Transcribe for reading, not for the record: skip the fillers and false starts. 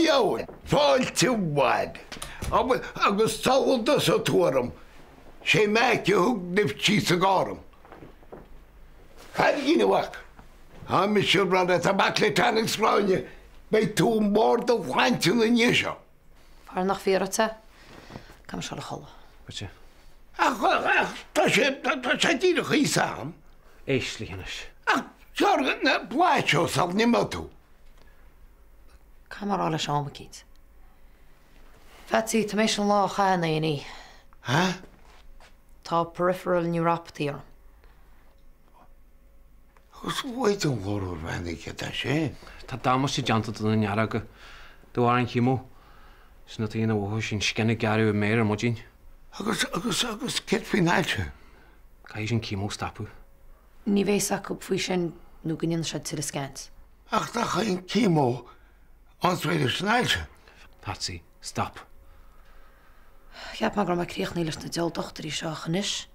jawn. Fáilte bhaid. Agus táildas a túram. Sé meice thug nifhtí sa gáram. Fhaigheann. Ha mi siúr brad a tabhac le tannig sláinte. Bei tú mór do bhainte na níoseo. Far nach fíorata. Cam se le chola. Bute? Tá sé díadach í sam. Éisli hanis. Seorgan na bláiteo sal nima tú. Cam ar ála seáma cíd. Fatí, tá méis an lá chána iní. Ha? Tá Peripheral Neuropathy ar. Os bhaid an ghorúr bhainnig tá sé. Tá dámas sé deanta do na neara go. Do ar an Chemo. Sna tíana bhthú sin scinna garú méir am modín. Agus cit fináilte. Caí sin Chemo stapú. Ní bhééis acu faoi sin nó gníon se til a scant. Ach tá chaon Chemo ansfeidir snáilte. Patsy, stop. Cheap mar gur mai críoch nílas na deol dochtarí seo chanis.